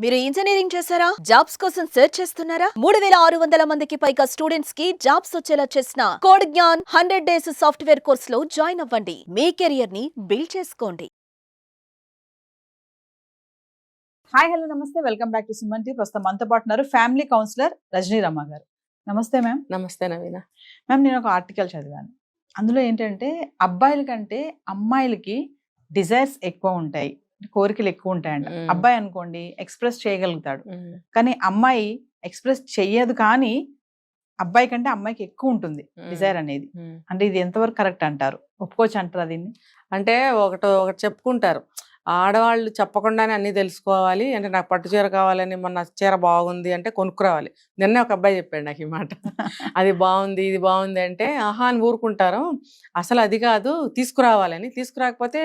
మీరు ఇంజనీరింగ్ చేశారా? జాబ్స్ కోసం సెర్చ్ చేస్తున్నారా? 3600 మందికి పైగా స్టూడెంట్స్ కి జాబ్స్ వచ్చేలా చేసిన code Gnan 100 days software course లో జాయిన్ అవ్వండి. మీ కెరియర్ ని బిల్డ్ చేసుకోండి. హాయ్ హలో నమస్తే welcome back to Suman T. ప్రస్తుతం మనతో పాటు ఉన్నారు ఫ్యామిలీ కౌన్సిలర్ రజనీ రమ్మ గారు. నమస్తే మ్యామ్. నమస్తే నవీన. మ్యామ్, నేను ఒక ఆర్టికల్ చదివాను. అందులో ఏంటంటే అబ్బాయిల కంటే అమ్మాయిలకి డిజైర్స్ ఎక్కువ ఉంటాయి, కోరికలు ఎక్కువ ఉంటాయంట. అబ్బాయి అనుకోండి ఎక్స్ప్రెస్ చేయగలుగుతాడు, కానీ అమ్మాయి ఎక్స్ప్రెస్ చెయ్యదు. కానీ అబ్బాయి కంటే అమ్మాయికి ఎక్కువ ఉంటుంది డిజైర్ అనేది. అంటే ఇది ఎంతవరకు కరెక్ట్ అంటారు? ఒప్పుకోవచ్చు అంటారా దీన్ని? అంటే ఒకటి చెప్పుకుంటారు, ఆడవాళ్ళు చెప్పకుండానే అన్నీ తెలుసుకోవాలి. అంటే నాకు పట్టు చీర కావాలని, మొన్న చీర బాగుంది అంటే కొనుక్కురావాలి. నిన్నే ఒక అబ్బాయి చెప్పాడు నాకు ఈ మాట. అది బాగుంది ఇది బాగుంది అంటే ఆహా అని ఊరుకుంటారు. అసలు అది కాదు, తీసుకురావాలని. తీసుకురాకపోతే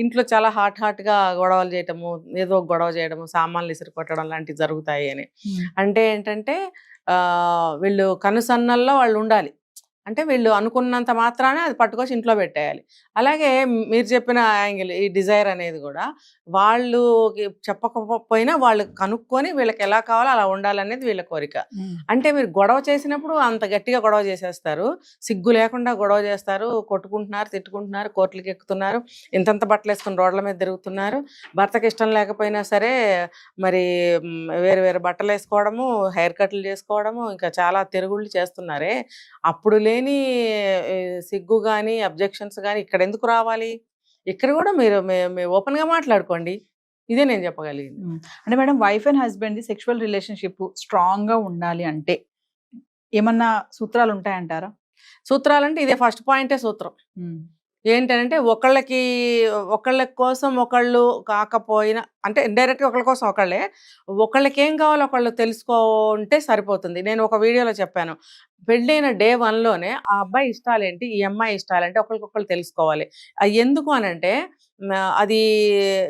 ఇంట్లో చాలా హాట్గా గొడవలు చేయటము, ఏదో గొడవ చేయడము, సామాన్లు ఇసురు కొట్టడం లాంటివి జరుగుతాయి అని. అంటే ఏంటంటే వీళ్ళు కనుసన్నల్లో వాళ్ళు ఉండాలి. అంటే వీళ్ళు అనుకున్నంత మాత్రానే అది పట్టుకొచ్చి ఇంట్లో పెట్టేయాలి. అలాగే మీరు చెప్పిన యాంగిల్, ఈ డిజైర్ అనేది కూడా వాళ్ళు చెప్పకపోయినా వాళ్ళు కనుక్కొని వీళ్ళకి ఎలా కావాలో అలా ఉండాలనేది వీళ్ళ కోరిక. అంటే మీరు గొడవ చేసినప్పుడు అంత గట్టిగా గొడవ చేసేస్తారు, సిగ్గు లేకుండా గొడవ చేస్తారు, కొట్టుకుంటున్నారు, తిట్టుకుంటున్నారు, కోర్టులకు ఎక్కుతున్నారు, ఇంతంత బట్టలు వేసుకుని రోడ్ల మీద తిరుగుతున్నారు. భర్తకి ఇష్టం లేకపోయినా సరే మరి వేరు వేరు బట్టలు వేసుకోవడము, హెయిర్ కట్లు చేసుకోవడము, ఇంకా చాలా తిరుగుళ్ళు చేస్తున్నారే. అప్పుడు లేని సిగ్గు కానీ అబ్జెక్షన్స్ కానీ ఇక్కడ ఎందుకు రావాలి? ఇక్కడ కూడా మీరు ఓపెన్గా మాట్లాడుకోండి. ఇదే నేను చెప్పగలిగింది. అంటే madam, wife and husband sexual relationship స్ట్రాంగ్గా ఉండాలి అంటే ఏమన్నా సూత్రాలు ఉంటాయంటారా? సూత్రాలు అంటే ఇదే ఫస్ట్ పాయింటే సూత్రం. ఏంటంటే ఒకళ్ళ కోసం ఒకళ్ళు కాకపోయినా, అంటే ఇండైరెక్ట్గా ఒకళ్ళ కోసం ఒకళ్ళకి ఏం కావాలో ఒకళ్ళు తెలుసుకుంటే సరిపోతుంది. నేను ఒక వీడియోలో చెప్పాను, పెళ్ళైన డే 1లోనే ఆ అబ్బాయి ఇష్టాలేంటి, ఈ అమ్మాయి ఇష్టాలేంటి ఒకరికొకళ్ళు తెలుసుకోవాలి. ఎందుకు అనంటే అది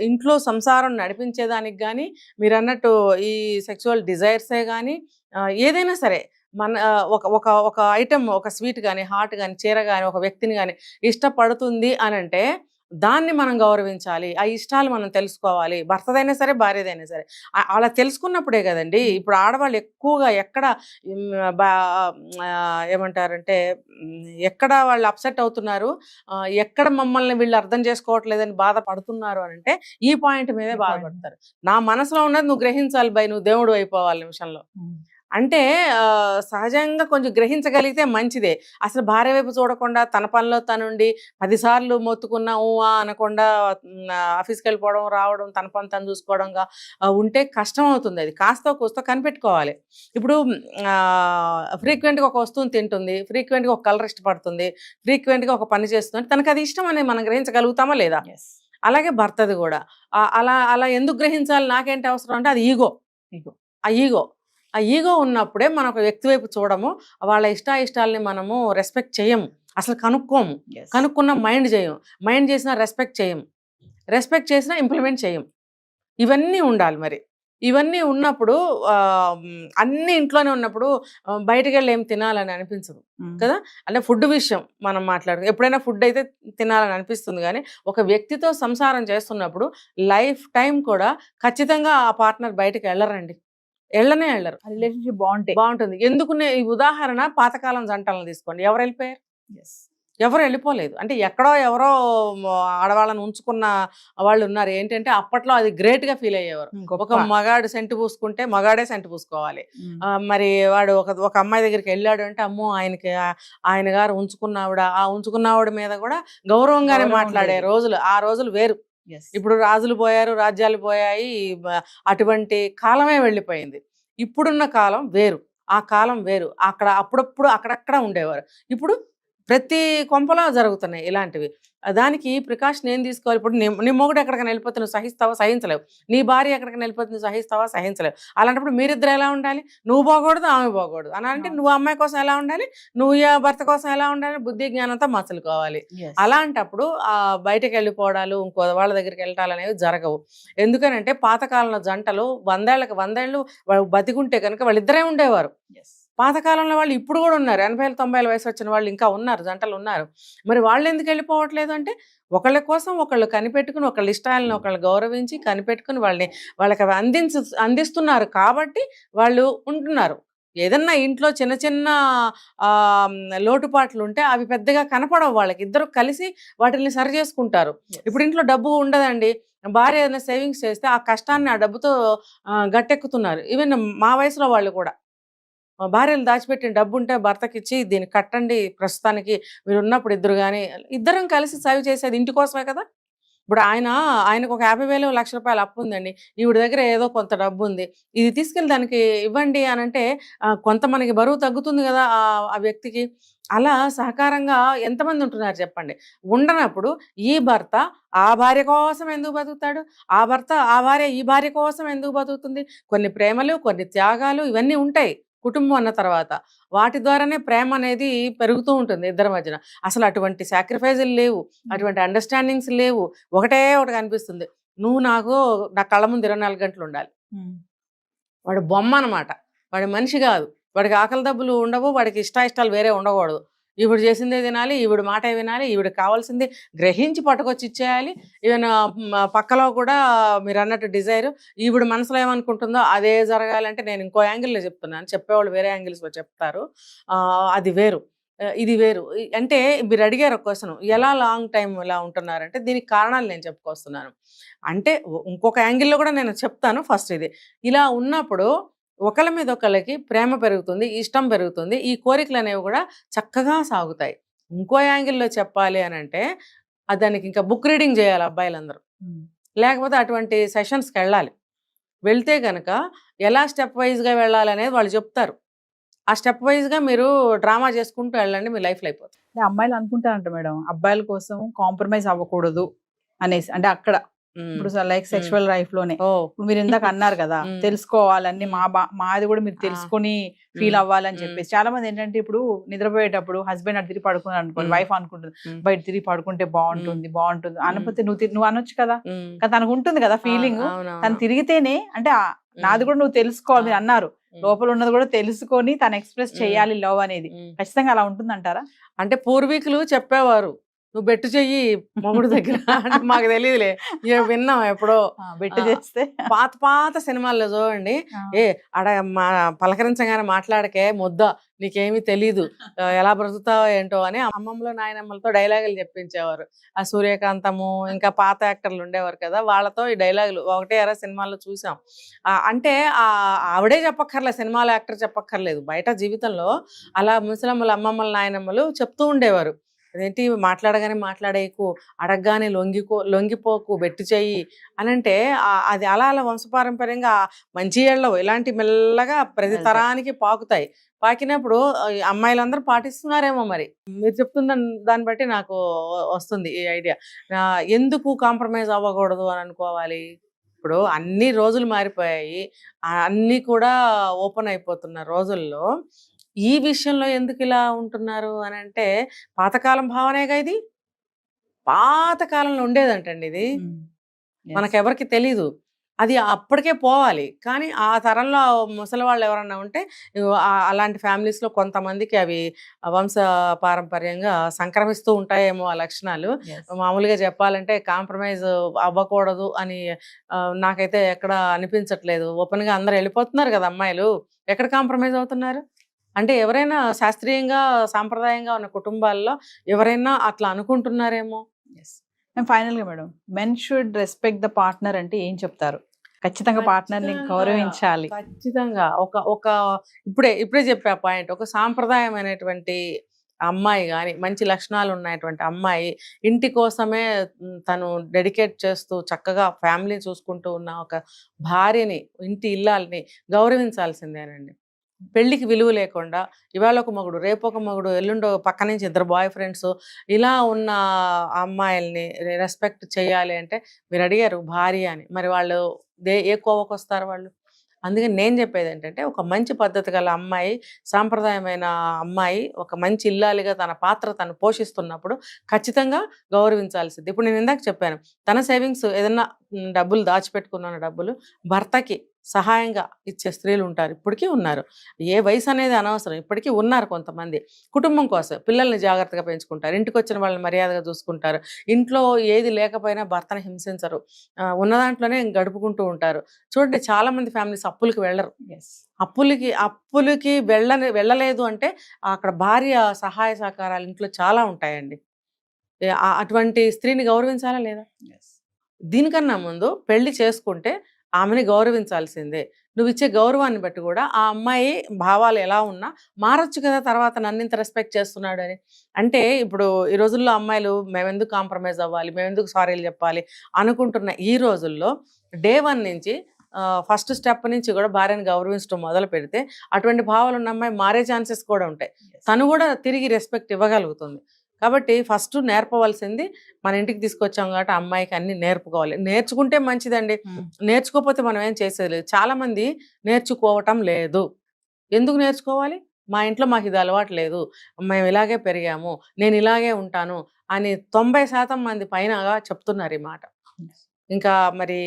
ఇంట్లో సంసారం నడిపించేదానికి కానీ, మీరు అన్నట్టు ఈ సెక్సువల్ డిజైర్సే కానీ ఏదైనా సరే, మన ఒక ఐటమ్, ఒక స్వీట్ కానీ, హాట్ కానీ, చీర కానీ, ఒక వ్యక్తిని కానీ ఇష్టపడుతుంది అనంటే దాన్ని మనం గౌరవించాలి. ఆ ఇష్టాలు మనం తెలుసుకోవాలి. భర్తదైనా సరే, భార్యదైనా సరే. అలా తెలుసుకున్నప్పుడే కదండి. ఇప్పుడు ఆడవాళ్ళు ఎక్కువగా ఎక్కడ ఏమంటారంటే ఎక్కడ వాళ్ళు అప్సెట్ అవుతున్నారు, ఎక్కడ మమ్మల్ని వీళ్ళు అర్థం చేసుకోవట్లేదని బాధపడుతున్నారు అనంటే ఈ పాయింట్ మీదే బాధపడతారు. నా మనసులో ఉన్నది నువ్వు గ్రహించాలి బై, నువ్వు దేవుడు అయిపోవాలి నిమిషంలో. అంటే సహజంగా కొంచెం గ్రహించగలిగితే మంచిదే. అసలు భార్య వైపు చూడకుండా తన పనిలో తనుండి 10 సార్లు మొత్తుకున్నా ఊహా అనకుండా ఆఫీస్కి వెళ్ళిపోవడం, రావడం, తన పని తను చూసుకోవడంగా ఉంటే కష్టం అవుతుంది. అది కాస్త కూస్తో కనిపెట్టుకోవాలి. ఇప్పుడు ఫ్రీక్వెంట్గా ఒక వస్తువుని తింటుంది, ఫ్రీక్వెంట్గా ఒక కలర్ ఇష్టపడుతుంది, ఫ్రీక్వెంట్గా ఒక పని చేస్తుంది, తనకు అది ఇష్టం అనేది మనం గ్రహించగలుగుతామా లేదా? అలాగే భర్తది కూడా అలా ఎందుకు గ్రహించాలి, నాకేంటి అవసరం అంటే అది ఈగో. ఆ ఈగో ఉన్నప్పుడే మనం ఒక వ్యక్తి వైపు చూడము, వాళ్ళ ఇష్టాలని మనము రెస్పెక్ట్ చేయము, అసలు కనుక్కోము. కనుక్కున్న మైండ్ చేయము, మైండ్ చేసినా రెస్పెక్ట్ చేయము, రెస్పెక్ట్ చేసినా ఇంప్లిమెంట్ చేయము. ఇవన్నీ ఉండాలి. మరి ఇవన్నీ ఉన్నప్పుడు అన్ని ఇంట్లోనే ఉన్నప్పుడు బయటకు వెళ్ళి ఏం తినాలని అనిపించదు కదా. అంటే ఫుడ్ విషయం మనం మాట్లాడుకో, ఎప్పుడైనా ఫుడ్ అయితే తినాలని అనిపిస్తుంది, కానీ ఒక వ్యక్తితో సంసారం చేస్తున్నప్పుడు లైఫ్ టైం కూడా ఖచ్చితంగా ఆ పార్ట్నర్ బయటకు వెళ్ళరండి, వెళ్ళరు. రిలేషన్షిప్ బాగుంటుంది. ఎందుకు ఈ ఉదాహరణ పాతకాలం జంటలను తీసుకోండి, ఎవరు వెళ్ళిపోయారు? ఎవరు వెళ్ళిపోలేదు. అంటే ఎక్కడో ఎవరో ఆడవాళ్ళని ఉంచుకున్న వాళ్ళు ఉన్నారు. ఏంటంటే అప్పట్లో అది గ్రేట్గా ఫీల్ అయ్యేవారు. ఒక మగాడు సెంటు పూసుకుంటే మగాడే సెంటు పూసుకోవాలి. మరి వాడు ఒక అమ్మాయి దగ్గరికి వెళ్ళాడు అంటే అమ్మో ఆయన గారు ఉంచుకున్నావిడ, ఆ ఉంచుకున్నావిడ మీద కూడా గౌరవంగానే మాట్లాడే రోజులు, ఆ రోజులు వేరు. ఇప్పుడు రాజులు పోయారు, రాజ్యాలు పోయాయి, అటువంటి కాలమే వెళ్ళిపోయింది. ఇప్పుడున్న కాలం వేరు, ఆ కాలం వేరు. అప్పుడప్పుడు అక్కడక్కడ ఉండేవారు, ఇప్పుడు ప్రతి కొంపలో జరుగుతున్నాయి ఇలాంటివి. దానికి ప్రికాషన్ ఏం తీసుకోవాలి? ఇప్పుడు నీ మొగుడు ఎక్కడికైనా వెళ్ళిపోతే నువ్వు సహిస్తావా? సహించలేవు. నీ భార్య ఎక్కడికైనా వెళ్ళిపోతే నువ్వు సహిస్తావా? సహించలేవు. అలాంటప్పుడు మీరిద్దరు ఎలా ఉండాలి? నువ్వు బాగూడదు, ఆమె బాగూడదు అని అంటే నువ్వు అమ్మాయి కోసం ఎలా ఉండాలి, నువ్వు భర్త కోసం ఎలా ఉండాలి? బుద్ధి జ్ఞానంతో మసలుకోవాలి. అలాంటప్పుడు బయటకు వెళ్ళిపోవడాలు, ఇంకో వాళ్ళ దగ్గరికి వెళ్ళటాలు అనేవి జరగవు. ఎందుకనంటే పాతకాలంలో జంటలు 100 ఏళ్ళు బతికుంటే కనుక వాళ్ళిద్దరే ఉండేవారు. పాతకాలంలో వాళ్ళు ఇప్పుడు కూడా ఉన్నారు, 80-90 వయసు వచ్చిన వాళ్ళు ఇంకా ఉన్నారు, జంటలు ఉన్నారు. మరి వాళ్ళు ఎందుకు వెళ్ళిపోవట్లేదు అంటే ఒకళ్ళ కోసం ఒకళ్ళు కనిపెట్టుకుని, ఒకళ్ళ ఇష్టాలను ఒకళ్ళు గౌరవించి కనిపెట్టుకుని వాళ్ళకి అవి అందిస్తున్నారు కాబట్టి వాళ్ళు ఉంటున్నారు. ఏదన్నా ఇంట్లో చిన్న చిన్న లోటుపాట్లు ఉంటే అవి పెద్దగా కనపడవు వాళ్ళకి, ఇద్దరు కలిసి వాటిని సరి చేసుకుంటారు. ఇప్పుడు ఇంట్లో డబ్బు ఉండదండి, భార్య ఏదైనా సేవింగ్స్ చేస్తే ఆ కష్టాన్ని ఆ డబ్బుతో గట్టెక్కుతున్నారు. ఈవెన్ మా వయసులో వాళ్ళు కూడా భార్యలు దాచిపెట్టిన డబ్బు ఉంటే భర్తకి ఇచ్చి దీన్ని కట్టండి ప్రస్తుతానికి మీరు ఉన్నప్పుడు ఇద్దరు, కానీ ఇద్దరం కలిసి సేవ్ చేసేది ఇంటి కోసమే కదా. ఇప్పుడు ఆయనకు ఒక 50,000 1,00,000 అప్పు ఉందండి, ఈవిడ దగ్గర ఏదో కొంత డబ్బు ఉంది, ఇది తీసుకెళ్ళి దానికి ఇవ్వండి అని అంటే కొంత మనకి బరువు తగ్గుతుంది కదా ఆ వ్యక్తికి. అలా సహకారంగా ఎంతమంది ఉంటున్నారు చెప్పండి. ఉండనప్పుడు ఈ భర్త ఆ భార్య కోసం ఎందుకు బతుకుతాడు, ఆ భర్త ఆ భార్య ఈ భార్య కోసం ఎందుకు బతుకుతుంది? కొన్ని ప్రేమలు, కొన్ని త్యాగాలు ఇవన్నీ ఉంటాయి కుటుంబం అన్న తర్వాత. వాటి ద్వారానే ప్రేమ అనేది పెరుగుతూ ఉంటుంది ఇద్దరి మధ్యన. అసలు అటువంటి సాక్రిఫైజులు లేవు, అటువంటి అండర్స్టాండింగ్స్ లేవు. ఒకటే ఒకటి కనిపిస్తుంది, నువ్వు నా కళ్ళ ముందు 24 గంటలు ఉండాలి. వాడు బొమ్మ అనమాట, వాడి మనిషి కాదు. వాడికి ఆకలి దబ్బులు ఉండవు, వాడికి ఇష్టాలు వేరే ఉండకూడదు. ఈవిడ చేసిందే తినాలి, ఈవిడ మాటే వినాలి, ఈవిడకి కావాల్సింది గ్రహించి పట్టుకొచ్చి ఇచ్చేయాలి. ఈవెన్ పక్కలో కూడా మీరు అన్నట్టు డిజైర్, ఈవిడ మనసులో ఏమనుకుంటుందో అదే జరగాలంటే, నేను ఇంకో యాంగిల్లో చెప్తున్నాను, చెప్పేవాళ్ళు వేరే యాంగిల్స్లో చెప్తారు, అది వేరు ఇది వేరు. అంటే మీరు అడిగారు క్వశ్చన్, ఎలా లాంగ్ టైం ఇలా ఉంటున్నారంటే దీనికి కారణాలు నేను చెప్పుకొస్తున్నాను. అంటే ఇంకొక యాంగిల్లో కూడా నేను చెప్తాను. ఫస్ట్ ఇది ఇలా ఉన్నప్పుడు ఒకళ్ళ మీద ఒకళ్ళకి ప్రేమ పెరుగుతుంది, ఇష్టం పెరుగుతుంది, ఈ కోరికలు అనేవి కూడా చక్కగా సాగుతాయి. ఇంకో యాంగిల్లో చెప్పాలి అని అంటే దానికి ఇంకా బుక్ రీడింగ్ చేయాలి అబ్బాయిలందరూ, లేకపోతే అటువంటి సెషన్స్కి వెళ్ళాలి. వెళ్తే కనుక ఎలా స్టెప్ వైజ్గా వెళ్ళాలి అనేది వాళ్ళు చెప్తారు. ఆ స్టెప్ వైజ్గా మీరు డ్రామా చేసుకుంటూ వెళ్ళండి, మీ లైఫ్లో అయిపోతుంది. అమ్మాయిలు అనుకుంటారంట మేడం, అబ్బాయిల కోసం కాంప్రమైజ్ అవ్వకూడదు అనేసి. అంటే అక్కడ ఇప్పుడు లైక్ సెక్షువల్ లైఫ్ లోనే ఇప్పుడు మీరు ఇందాక అన్నారు కదా, తెలుసుకోవాలని మాది కూడా మీరు తెలుసుకొని ఫీల్ అవ్వాలని చెప్పేసి. చాలా మంది ఏంటంటే ఇప్పుడు నిద్రపోయేటప్పుడు హస్బెండ్ అటు తిరిగి పడుకున్నారు అనుకోండి, వైఫ్ అనుకుంటుంది బయట తిరిగి పడుకుంటే బాగుంటుంది అనకపోతే నువ్వు అనొచ్చు కదా, కానీ తనకు ఉంటుంది కదా ఫీలింగ్, తను తిరిగితేనే అంటే నాది కూడా నువ్వు తెలుసుకోవాలి మీరు అన్నారు, లోపల ఉన్నది కూడా తెలుసుకొని తను ఎక్స్ప్రెస్ చేయాలి లవ్ అనేది. ఖచ్చితంగా అలా ఉంటుంది అంటారా? అంటే పూర్వీకులు చెప్పేవారు, నువ్వు బెట్టు చెయ్యి మొగుడు దగ్గర అంటే మాకు తెలియదులే, విన్నాం ఎప్పుడో బెట్టు చేస్తే. పాత సినిమాల్లో చూడండి, పలకరించగానే మాట్లాడకే ముద్ద, నీకేమీ తెలీదు, ఎలా బ్రతుకుతావో ఏంటో అని అమ్మమ్మలో నాయనమ్మలతో డైలాగులు చెప్పించేవారు. ఆ సూర్యకాంతము ఇంకా పాత యాక్టర్లు ఉండేవారు కదా, వాళ్ళతో ఈ డైలాగులు ఒకటే సినిమాల్లో చూసాం. అంటే ఆవిడే చెప్పక్కర్లే, సినిమాలో యాక్టర్ చెప్పక్కర్లేదు, బయట జీవితంలో అలా ముసలమ్మలు అమ్మమ్మల నాయనమ్మలు చెప్తూ ఉండేవారు. అదేంటి మాట్లాడగానే మాట్లాడేకు, అడగగానే లొంగిపోకు, బెట్టు చెయ్యి అని అంటే అది అలా వంశపారంపర్యంగా మంచి ఏళ్ళలో ఇలాంటి మెల్లగా ప్రతి తరానికి పాకుతాయి. పాకినప్పుడు అమ్మాయిలందరూ పాటిస్తున్నారేమో మరి. మీరు చెప్తున్న దాన్ని బట్టి నాకు వస్తుంది ఈ ఐడియా. ఎందుకు కాంప్రమైజ్ అవ్వకూడదు అని అనుకోవాలి? ఇప్పుడు అన్ని రోజులు మారిపోయాయి, అన్నీ కూడా ఓపెన్ అయిపోతున్న రోజుల్లో ఈ విషయంలో ఎందుకు ఇలా ఉంటున్నారు అని అంటే పాతకాలం భావనేగా ఇది. పాతకాలంలో ఉండేదంటండి ఇది, మనకెవరికి తెలీదు. అది అప్పటికే పోవాలి. కానీ ఆ తరంలో ముసలి వాళ్ళు ఎవరన్నా ఉంటే అలాంటి ఫ్యామిలీస్లో కొంతమందికి అవి వంశ పారంపర్యంగా సంక్రమిస్తూ ఉంటాయేమో ఆ లక్షణాలు. మామూలుగా చెప్పాలంటే కాంప్రమైజ్ అవ్వకూడదు అని నాకైతే ఎక్కడ అనిపించట్లేదు. ఓపెన్గా అందరు వెళ్ళిపోతున్నారు కదా అమ్మాయిలు, ఎక్కడ కాంప్రమైజ్ అవుతున్నారు అంటే ఎవరైనా శాస్త్రీయంగా సాంప్రదాయంగా ఉన్న కుటుంబాల్లో ఎవరైనా అట్లా అనుకుంటున్నారేమో. ఫైనల్ గా madam, men should respect the partner అంటే ఏం చెప్తారు? ఖచ్చితంగా పార్ట్నర్ ని గౌరవించాలి. ఖచ్చితంగా ఒక ఇప్పుడే చెప్పే పాయింట్, ఒక సాంప్రదాయమైనటువంటి అమ్మాయి కానీ మంచి లక్షణాలు ఉన్నటువంటి అమ్మాయి ఇంటి కోసమే తను డెడికేట్ చేస్తూ చక్కగా ఫ్యామిలీ చూసుకుంటూ ఉన్న ఒక భార్యని, ఇంటి ఇల్లాలని గౌరవించాల్సిందేనండి. పెళ్ళికి విలువ లేకుండా ఇవాళ ఒక మగుడు రేపు ఒక మగుడు ఎల్లుండో పక్క నుంచి ఇద్దరు బాయ్ ఫ్రెండ్స్ ఇలా ఉన్న అమ్మాయిల్ని రెస్పెక్ట్ చేయాలి అంటే మీరు అడిగారు భార్య అని, మరి వాళ్ళు ఏ కోవకు వస్తారు వాళ్ళు? అందుకని నేను చెప్పేది ఏంటంటే ఒక మంచి పద్ధతి గల అమ్మాయి, సాంప్రదాయమైన అమ్మాయి ఒక మంచి ఇల్లాలిగా తన పాత్ర తను పోషిస్తున్నప్పుడు ఖచ్చితంగా గౌరవించాల్సింది. ఇప్పుడు నేను ఇందాక చెప్పాను, తన సేవింగ్స్ ఏదన్నా డబ్బులు దాచిపెట్టుకున్న డబ్బులు భర్తకి సహాయంగా ఇచ్చే స్త్రీలు ఉంటారు, ఇప్పటికీ ఉన్నారు. ఏ వయసు అనేది అనవసరం, ఇప్పటికీ ఉన్నారు కొంతమంది. కుటుంబం కోసం పిల్లల్ని జాగ్రత్తగా పెంచుకుంటారు, ఇంటికి వచ్చిన వాళ్ళని మర్యాదగా చూసుకుంటారు, ఇంట్లో ఏది లేకపోయినా భర్తను హింసించరు, ఉన్న దాంట్లోనే గడుపుకుంటూ ఉంటారు. చూడండి, చాలా మంది ఫ్యామిలీస్ అప్పులకి వెళ్ళరు. అప్పులకి వెళ్ళలేదు అంటే అక్కడ భార్య సహాయ సహకారాలు ఇంట్లో చాలా ఉంటాయండి. అటువంటి స్త్రీని గౌరవించాలా లేదా? దీనికన్నా ముందు పెళ్లి చేసుకుంటే ఆమెని గౌరవించాల్సిందే. నువ్వు ఇచ్చే గౌరవాన్ని బట్టి కూడా ఆ అమ్మాయి భావాలు ఎలా ఉన్నా మారచ్చు కదా, తర్వాత నన్ను ఇంత రెస్పెక్ట్ చేస్తున్నాడు అని. అంటే ఇప్పుడు ఈ రోజుల్లో అమ్మాయిలు మేమెందుకు కాంప్రమైజ్ అవ్వాలి, మేమెందుకు సారీలు చెప్పాలి అనుకుంటున్న ఈ రోజుల్లో డే 1 నుంచి ఫస్ట్ స్టెప్ నుంచి కూడా భార్యను గౌరవించడం మొదలు పెడితే అటువంటి భావాలు ఉన్న అమ్మాయి మారే ఛాన్సెస్ కూడా ఉంటాయి. తను కూడా తిరిగి రెస్పెక్ట్ ఇవ్వగలుగుతుంది. కాబట్టి ఫస్ట్ నేర్పవలసింది, మన ఇంటికి తీసుకొచ్చాం కాబట్టి అమ్మాయికి అన్ని నేర్పుకోవాలి. నేర్చుకుంటే మంచిదండి, నేర్చుకోకపోతే మనం ఏం చేసేది లేదు. చాలా మంది నేర్చుకోవటం లేదు. ఎందుకు నేర్చుకోవాలి? మా ఇంట్లో మాకు ఇది అలవాటు లేదు, మేము ఇలాగే పెరిగాము, నేను ఇలాగే ఉంటాను అని 90% మంది పైనగా చెప్తున్నారు ఈ మాట. ఇంకా మరి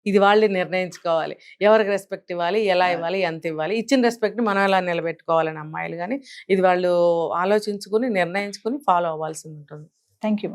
ఇది వాళ్ళే నిర్ణయించుకోవాలి, ఎవరికి రెస్పెక్ట్ ఇవ్వాలి, ఎలా ఇవ్వాలి, ఎంత ఇవ్వాలి, ఇచ్చిన రెస్పెక్ట్ని మనం ఎలా నిలబెట్టుకోవాలని అమ్మాయిలు. కానీ ఇది వాళ్ళు ఆలోచించుకుని నిర్ణయించుకుని ఫాలో అవ్వాల్సి ఉంటుంది. Thank you.